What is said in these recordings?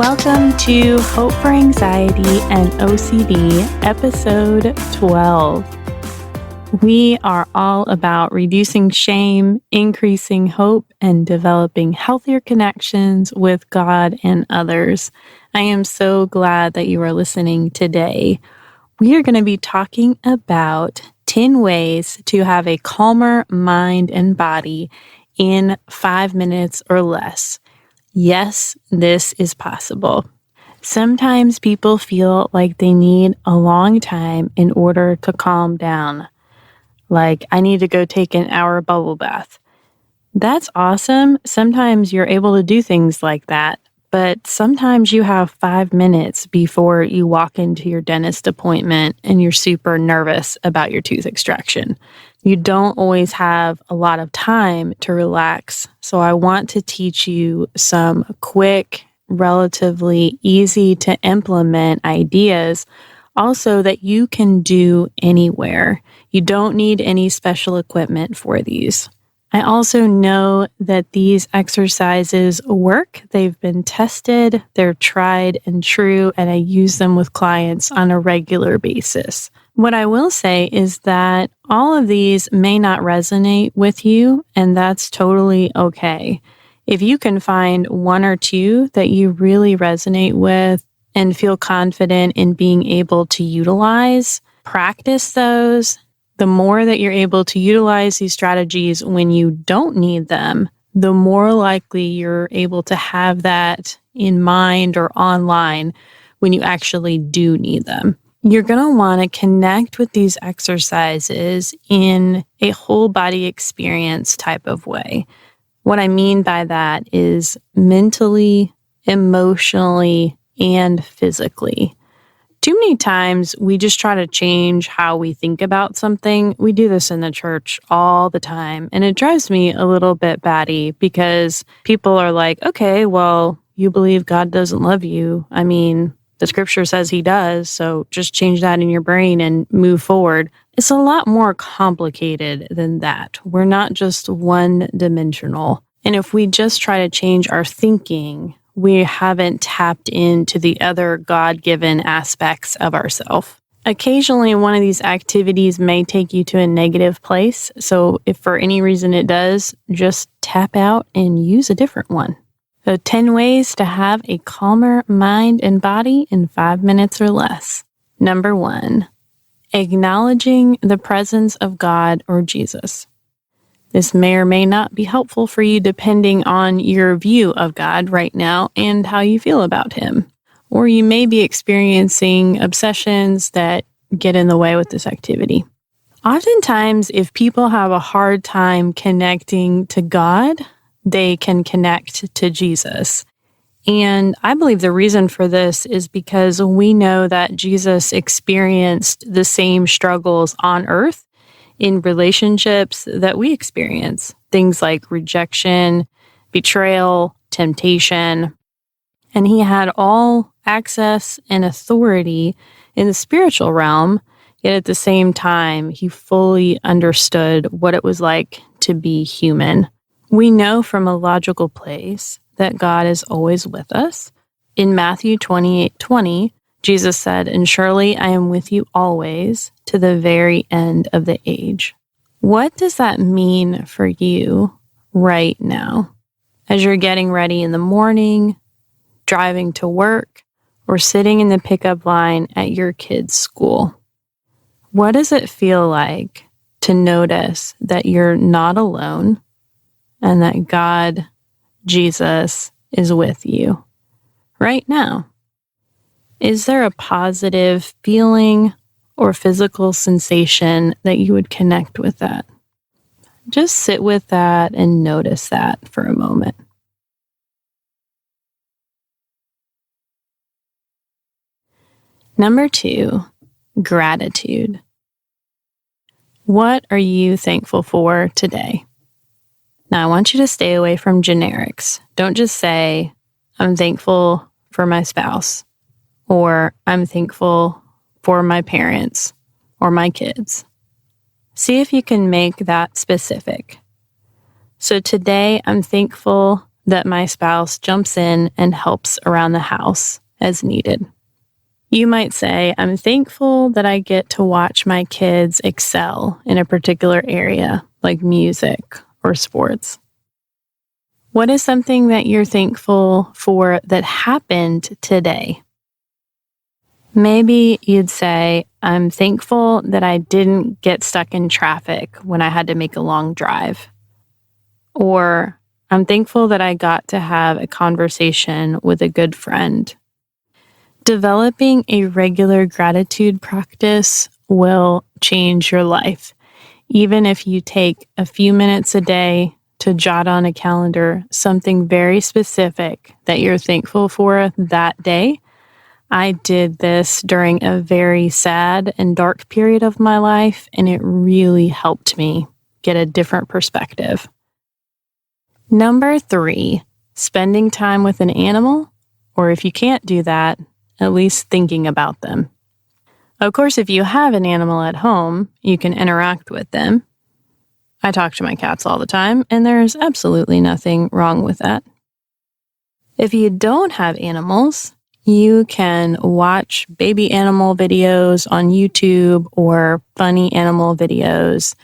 Welcome to Hope for Anxiety and OCD, episode 12. We are all about reducing shame, increasing hope, and developing healthier connections with God and others. I am so glad that you are listening today. We are going to be talking about 10 ways to have a calmer mind and body in 5 minutes or less. Yes, this is possible. Sometimes people feel like they need a long time in order to calm down. Like, I need to go take an hour bubble bath. That's awesome. Sometimes you're able to do things like that, but sometimes you have 5 minutes before you walk into your dentist appointment and you're super nervous about your tooth extraction. You don't always have a lot of time to relax, so I want to teach you some quick, relatively easy to implement ideas also that you can do anywhere. You don't need any special equipment for these. I also know that these exercises work. They've been tested, they're tried and true, and I use them with clients on a regular basis. What I will say is that all of these may not resonate with you, and that's totally okay. If you can find one or two that you really resonate with and feel confident in being able to utilize, practice those. The more that you're able to utilize these strategies when you don't need them, the more likely you're able to have that in mind or online when you actually do need them. You're going to want to connect with these exercises in a whole body experience type of way. What I mean by that is mentally, emotionally, and physically. Too many times we just try to change how we think about something. We do this in the church all the time, and it drives me a little bit batty because people are like, okay, well, you believe God doesn't love you. I mean, the scripture says he does, so just change that in your brain and move forward. It's a lot more complicated than that. We're not just one-dimensional. And if we just try to change our thinking, we haven't tapped into the other God-given aspects of ourselves. Occasionally, one of these activities may take you to a negative place. So if for any reason it does, just tap out and use a different one. So 10 ways to have a calmer mind and body in 5 minutes or less. Number 1, acknowledging the presence of God or Jesus. This may or may not be helpful for you depending on your view of God right now and how you feel about him. Or you may be experiencing obsessions that get in the way with this activity. Oftentimes, if people have a hard time connecting to God, they can connect to Jesus. And I believe the reason for this is because we know that Jesus experienced the same struggles on earth in relationships that we experience. Things like rejection, betrayal, temptation. And he had all access and authority in the spiritual realm, yet at the same time, he fully understood what it was like to be human. We know from a logical place that God is always with us. In Matthew 28:20, Jesus said, "And surely I am with you always to the very end of the age." What does that mean for you right now? As you're getting ready in the morning, driving to work, or sitting in the pickup line at your kid's school. What does it feel like to notice that you're not alone and that God, Jesus, is with you right now? Is there a positive feeling or physical sensation that you would connect with that? Just sit with that and notice that for a moment. Number 2, gratitude. What are you thankful for today? Now, I want you to stay away from generics. Don't just say, I'm thankful for my spouse, or I'm thankful for my parents or my kids. See if you can make that specific. So today, I'm thankful that my spouse jumps in and helps around the house as needed. You might say, I'm thankful that I get to watch my kids excel in a particular area, like music or sports. What is something that you're thankful for that happened today? Maybe you'd say, I'm thankful that I didn't get stuck in traffic when I had to make a long drive. Or, I'm thankful that I got to have a conversation with a good friend. Developing a regular gratitude practice will change your life. Even if you take a few minutes a day to jot on a calendar something very specific that you're thankful for that day. I did this during a very sad and dark period of my life, and it really helped me get a different perspective. Number 3, spending time with an animal, or if you can't do that, at least thinking about them. Of course, if you have an animal at home, you can interact with them. I talk to my cats all the time, and there's absolutely nothing wrong with that. If you don't have animals, you can watch baby animal videos on YouTube or funny animal videos,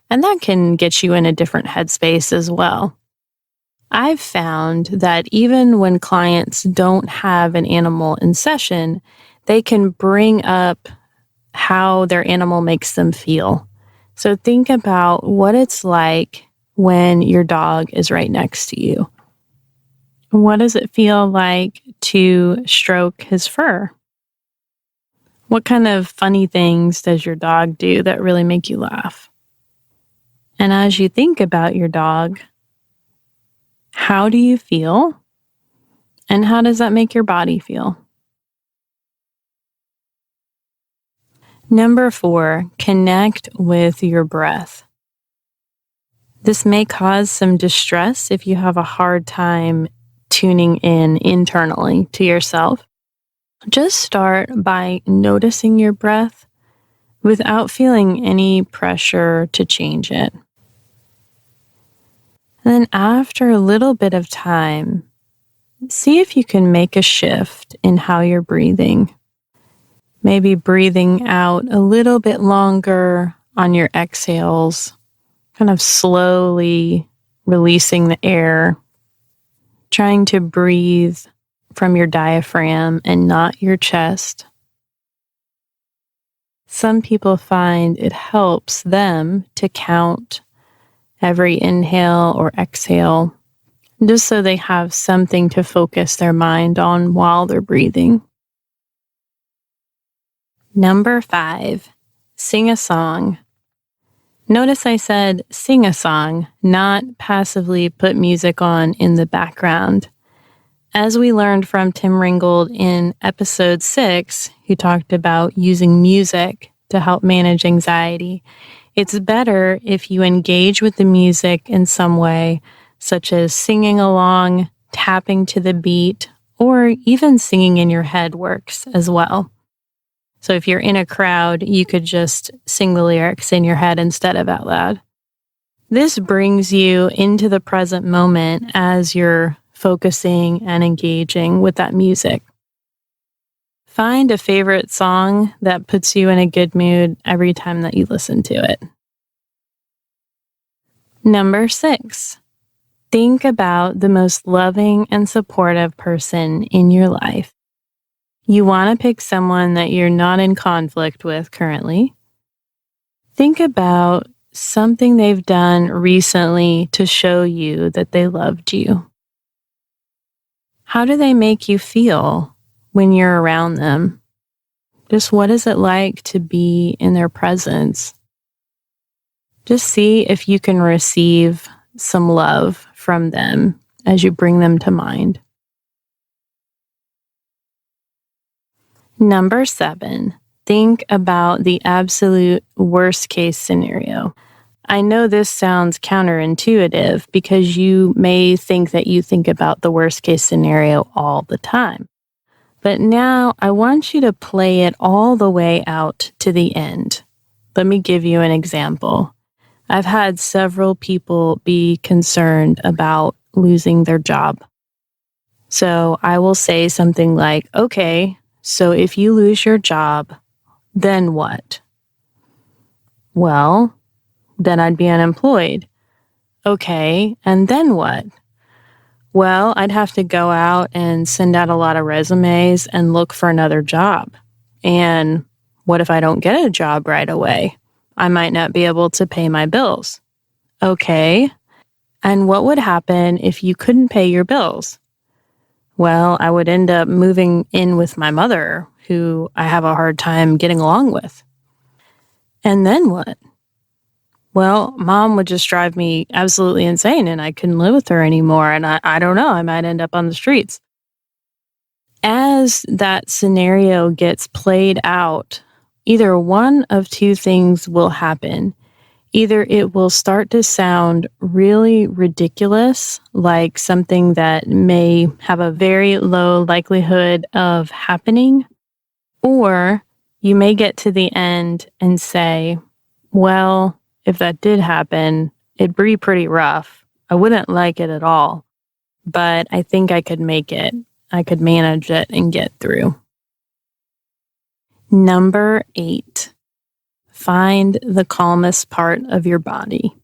and that can get you in a different headspace as well. I've found that even when clients don't have an animal in session, they can bring up how their animal makes them feel. So think about what it's like when your dog is right next to you. What does it feel like to stroke his fur? What kind of funny things does your dog do that really make you laugh? And as you think about your dog, how do you feel? And how does that make your body feel? Number 4, connect with your breath. This may cause some distress if you have a hard time tuning in internally to yourself. Just start by noticing your breath without feeling any pressure to change it. And then after a little bit of time, see if you can make a shift in how you're breathing. Maybe breathing out a little bit longer on your exhales, kind of slowly releasing the air, trying to breathe from your diaphragm and not your chest. Some people find it helps them to count every inhale or exhale, just so they have something to focus their mind on while they're breathing. Number 5, sing a song. Notice I said sing a song, not passively put music on in the background. As we learned from Tim Ringgold in episode 6, who talked about using music to help manage anxiety, it's better if you engage with the music in some way, such as singing along, tapping to the beat, or even singing in your head works as well. So if you're in a crowd, you could just sing the lyrics in your head instead of out loud. This brings you into the present moment as you're focusing and engaging with that music. Find a favorite song that puts you in a good mood every time that you listen to it. Number 6, think about the most loving and supportive person in your life. You want to pick someone that you're not in conflict with currently. Think about something they've done recently to show you that they loved you. How do they make you feel when you're around them? Just what is it like to be in their presence? Just see if you can receive some love from them as you bring them to mind. Number 7, think about the absolute worst case scenario. I know this sounds counterintuitive because you may think that you think about the worst case scenario all the time. But now I want you to play it all the way out to the end. Let me give you an example. I've had several people be concerned about losing their job. So I will say something like, okay, so if you lose your job, then what? Well, then I'd be unemployed. Okay, and then what? Well, I'd have to go out and send out a lot of resumes and look for another job. And what if I don't get a job right away? I might not be able to pay my bills. Okay, and what would happen if you couldn't pay your bills? Well, I would end up moving in with my mother, who I have a hard time getting along with. And then what? Well, mom would just drive me absolutely insane and I couldn't live with her anymore. And I don't know, I might end up on the streets. As that scenario gets played out, either one of two things will happen. Either it will start to sound really ridiculous, like something that may have a very low likelihood of happening, or you may get to the end and say, well, if that did happen, it'd be pretty rough. I wouldn't like it at all, but I think I could make it. I could manage it and get through. Number 8, find the calmest part of your body.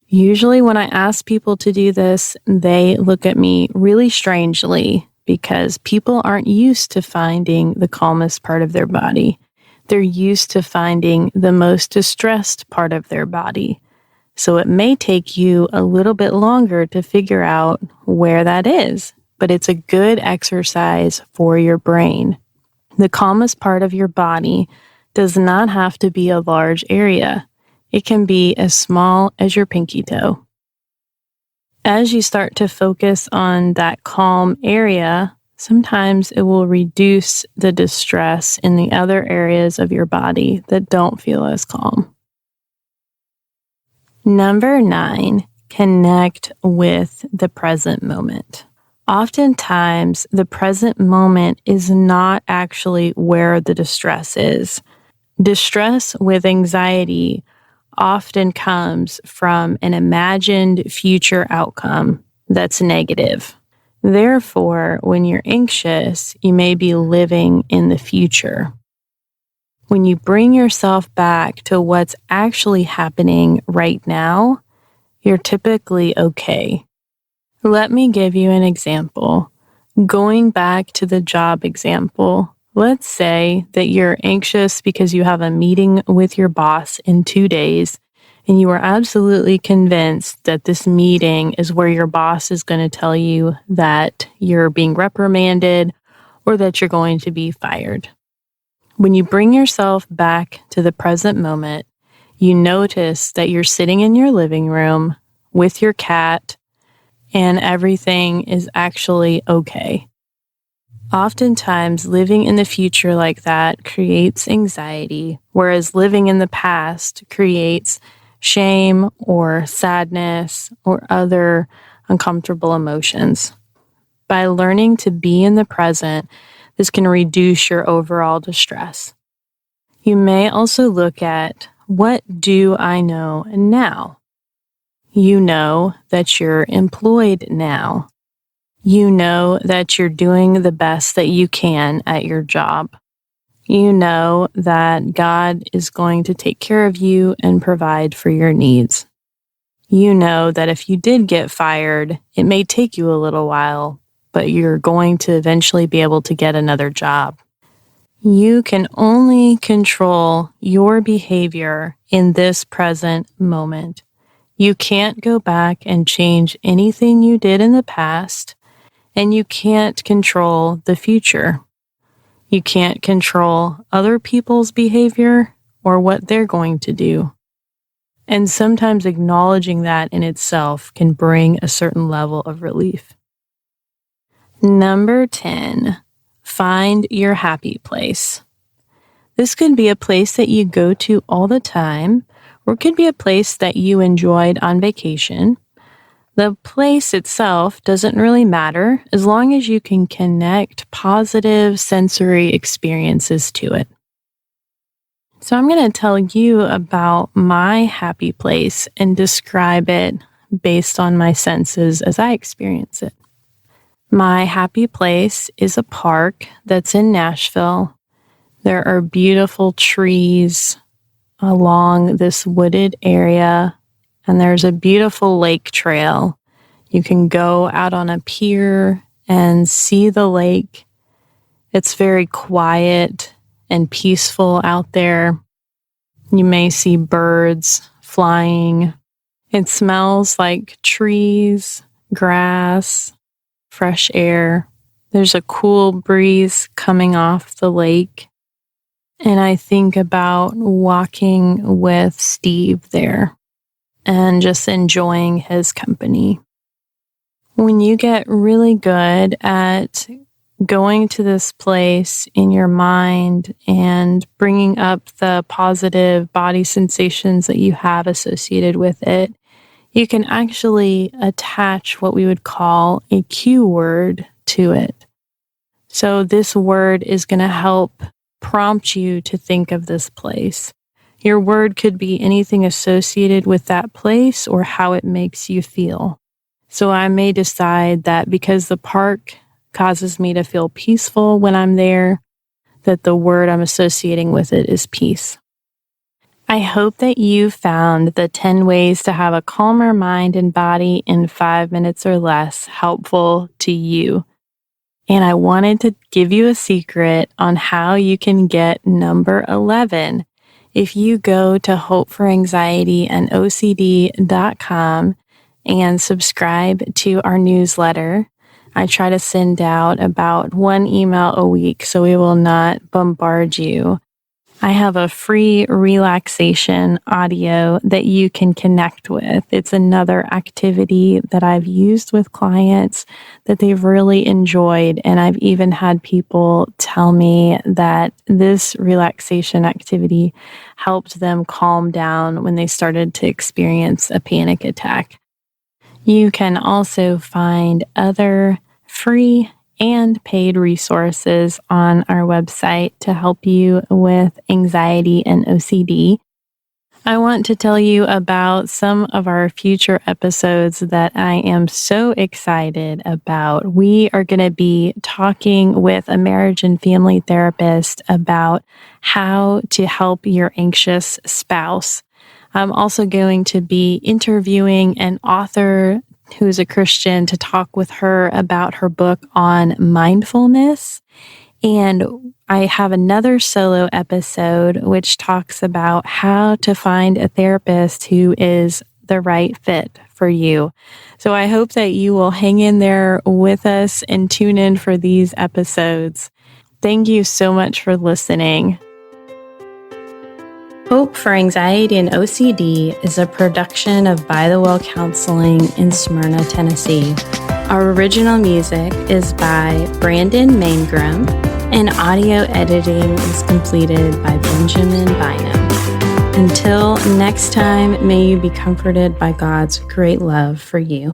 Usually when I ask people to do this, they look at me really strangely because people aren't used to finding the calmest part of their body. They're used to finding the most distressed part of their body. So it may take you a little bit longer to figure out where that is, but it's a good exercise for your brain. The calmest part of your body does not have to be a large area. It can be as small as your pinky toe. As you start to focus on that calm area, sometimes it will reduce the distress in the other areas of your body that don't feel as calm. Number 9, connect with the present moment. Oftentimes, the present moment is not actually where the distress is. Distress with anxiety often comes from an imagined future outcome that's negative. Therefore, when you're anxious, you may be living in the future. When you bring yourself back to what's actually happening right now, you're typically okay. Let me give you an example. Going back to the job example, let's say that you're anxious because you have a meeting with your boss in 2 days, and you are absolutely convinced that this meeting is where your boss is going to tell you that you're being reprimanded or that you're going to be fired. When you bring yourself back to the present moment, you notice that you're sitting in your living room with your cat and everything is actually okay. Oftentimes, living in the future like that creates anxiety, whereas living in the past creates shame or sadness or other uncomfortable emotions. By learning to be in the present, this can reduce your overall distress. You may also look at, what do I know now? You know that you're employed now. You know that you're doing the best that you can at your job. You know that God is going to take care of you and provide for your needs. You know that if you did get fired, it may take you a little while, but you're going to eventually be able to get another job. You can only control your behavior in this present moment. You can't go back and change anything you did in the past, and you can't control the future. You can't control other people's behavior or what they're going to do. And sometimes acknowledging that in itself can bring a certain level of relief. Number 10, find your happy place. This could be a place that you go to all the time, or it could be a place that you enjoyed on vacation. The place itself doesn't really matter as long as you can connect positive sensory experiences to it. So I'm going to tell you about my happy place and describe it based on my senses as I experience it. My happy place is a park that's in Nashville. There are beautiful trees along this wooded area, and there's a beautiful lake trail. You can go out on a pier and see the lake. It's very quiet and peaceful out there. You may see birds flying. It smells like trees, grass, fresh air. There's a cool breeze coming off the lake. And I think about walking with Steve there and just enjoying his company. When you get really good at going to this place in your mind and bringing up the positive body sensations that you have associated with it, you can actually attach what we would call a cue word to it. So this word is going to help prompt you to think of this place. Your word could be anything associated with that place or how it makes you feel. So I may decide that because the park causes me to feel peaceful when I'm there, that the word I'm associating with it is peace. I hope that you found the 10 ways to have a calmer mind and body in 5 minutes or less helpful to you. And I wanted to give you a secret on how you can get number 11. If you go to hopeforanxietyandocd.com and subscribe to our newsletter, I try to send out about 1 email a week so we will not bombard you. I have a free relaxation audio that you can connect with. It's another activity that I've used with clients that they've really enjoyed. And I've even had people tell me that this relaxation activity helped them calm down when they started to experience a panic attack. You can also find other free and paid resources on our website to help you with anxiety and OCD. I want to tell you about some of our future episodes that I am so excited about. We are going to be talking with a marriage and family therapist about how to help your anxious spouse. I'm also going to be interviewing an author who is a Christian to talk with her about her book on mindfulness. And I have another solo episode which talks about how to find a therapist who is the right fit for you. So I hope that you will hang in there with us and tune in for these episodes. Thank you so much for listening. Hope for Anxiety and OCD is a production of By the Well Counseling in Smyrna, Tennessee. Our original music is by Brandon Mangrum, and audio editing is completed by Benjamin Bynum. Until next time, may you be comforted by God's great love for you.